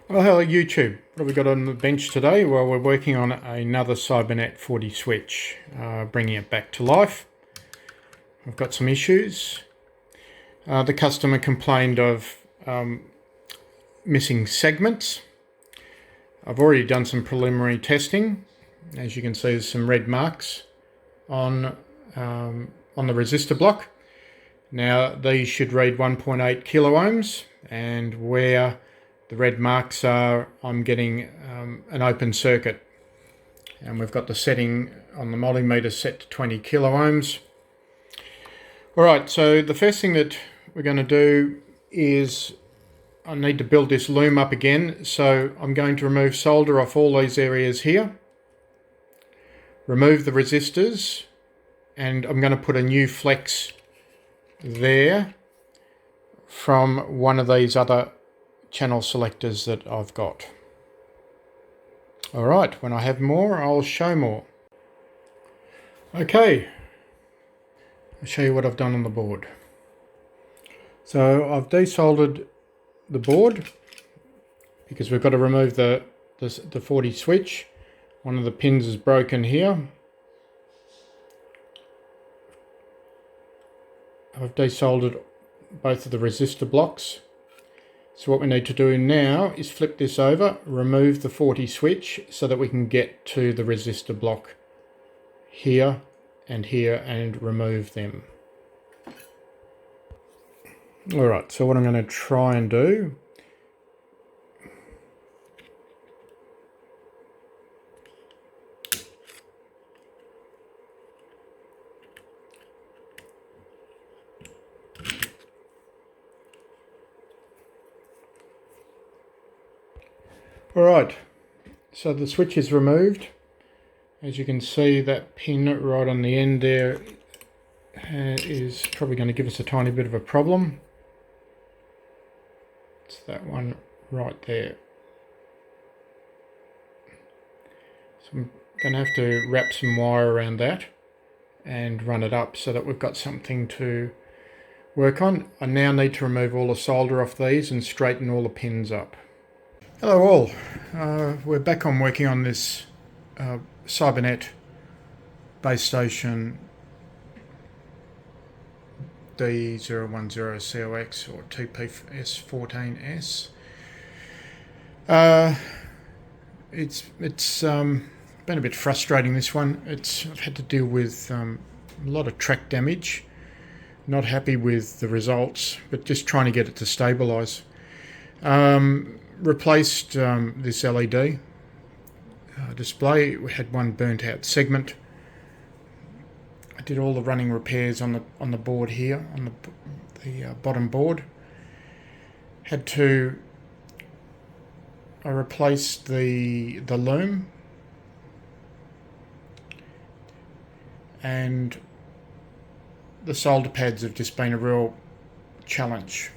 Well, hello YouTube. What have we got on the bench today? Well, we're working on another Cybernet 40 switch, bringing it back to life. We've got some issues. The customer complained of missing segments. I've already done some preliminary testing. As you can see, there's some red marks on the resistor block. Now, these should read 1.8 kilo ohms, and where the red marks are, I'm getting an open circuit. And we've got the setting on the multimeter set to 20 kilo ohms. Alright, so the first thing that we're going to do is I need to build this loom up again. So I'm going to remove solder off all these areas here. Remove the resistors. And I'm going to put a new flex there from one of these other channel selectors that I've got. Alright, when I have more, I'll show more. Okay, I'll show you what I've done on the board. So I've desoldered the board because we've got to remove the 40 switch. One of the pins is broken here. I've desoldered both of the resistor blocks. So what we need to do now is flip this over, remove the 40 switch so that we can get to the resistor block here and remove them. Alright, so what I'm going to try and do Alright, so the switch is removed. As you can see, that pin right on the end there is probably going to give us a tiny bit of a problem. It's that one right there. So I'm going to have to wrap some wire around that and run it up so that we've got something to work on. I now need to remove all the solder off these and straighten all the pins up. Hello all, we're back on working on this Cybernet base station D010COX or TPS14S. It's been a bit frustrating, this one. I've had to deal with a lot of track damage. Not happy with the results, but just trying to get it to stabilise. Replaced this LED display. We had one burnt out segment. I did all the running repairs on the board here, on the bottom board. I replaced the loom, and the solder pads have just been a real challenge.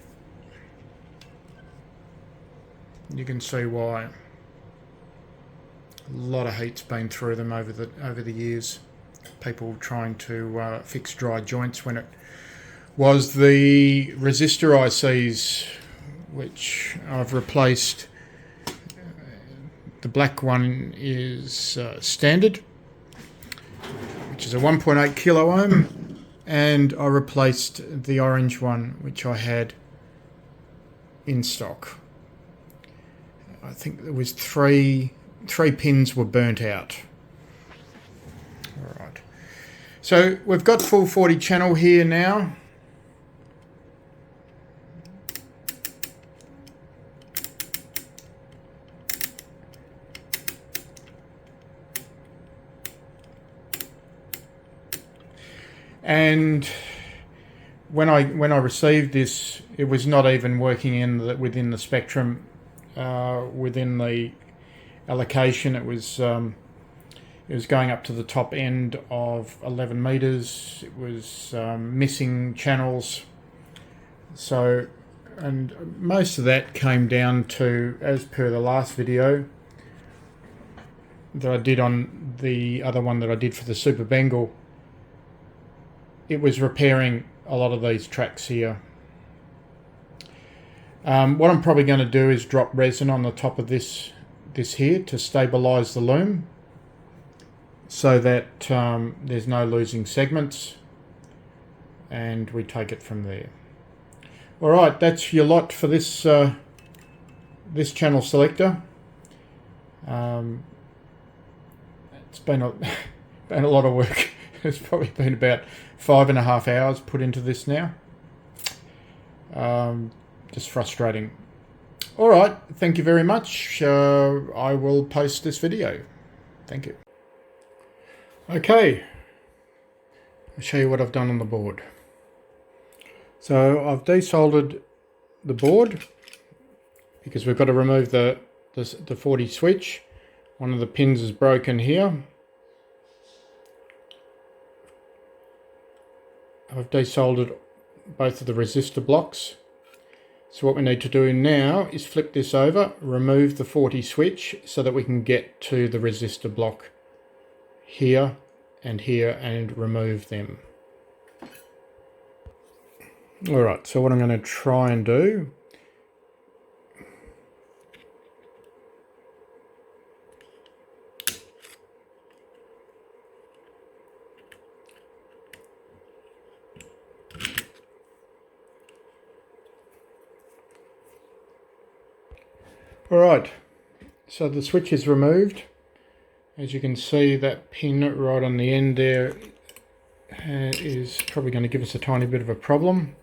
You can see why. A lot of heat's been through them over the years. People trying to fix dry joints when it was the resistor ICs, which I've replaced. The black one is standard, which is a 1.8 kilo ohm, and I replaced the orange one, which I had in stock. I think there was three pins were burnt out. All right. So we've got full 40 channel here now. And when I received this, it was not even working within the spectrum. Within the allocation, it was going up to the top end of 11 meters. It was missing channels. So, and most of that came down to, as per the last video that I did on the other one that I did for the Super Bengal, it was repairing a lot of these tracks here. What I'm probably going to do is drop resin on the top of this here to stabilize the loom, so that there's no losing segments, and we take it from there. Alright, that's your lot for this this channel selector. It's been a lot of work. It's probably been about 5.5 hours put into this now. Just frustrating. Alright, thank you very much. I will post this video. Thank you. Okay, I'll show you what I've done on the board. So I've desoldered the board because we've got to remove the 40 switch. One of the pins is broken here. I've desoldered both of the resistor blocks. So what we need to do now is flip this over, remove the 40 switch so that we can get to the resistor block here and remove them. Alright, so what I'm going to try and do Alright, so the switch is removed. As you can see, that pin right on the end there is probably going to give us a tiny bit of a problem.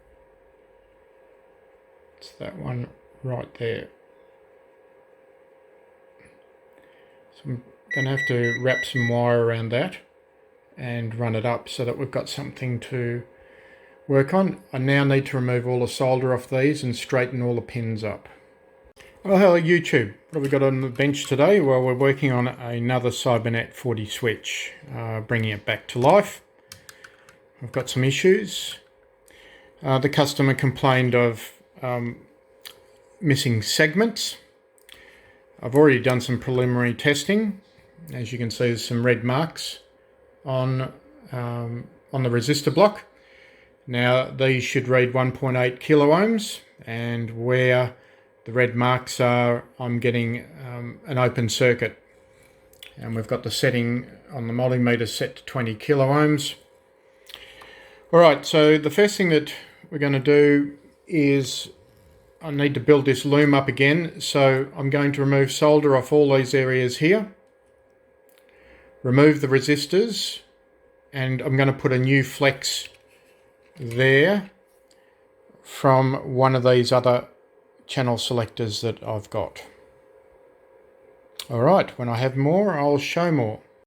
It's that one right there. So I'm going to have to wrap some wire around that and run it up so that we've got something to work on. I now need to remove all the solder off these and straighten all the pins up. Well, hello YouTube. What have we got on the bench today? Well, we're working on another Cybernet 40 switch, bringing it back to life. I've got some issues. The customer complained of missing segments. I've already done some preliminary testing. As you can see, there's some red marks on the resistor block. Now, these should read 1.8 kilo ohms, and where the red marks are, I'm getting an open circuit, and we've got the setting on the multimeter set to 20 kilo ohms. Alright, so the first thing that we're going to do is I need to build this loom up again, so I'm going to remove solder off all these areas here, remove the resistors, and I'm going to put a new flex there from one of these other channel selectors that I've got. Alright, when I have more, I'll show more.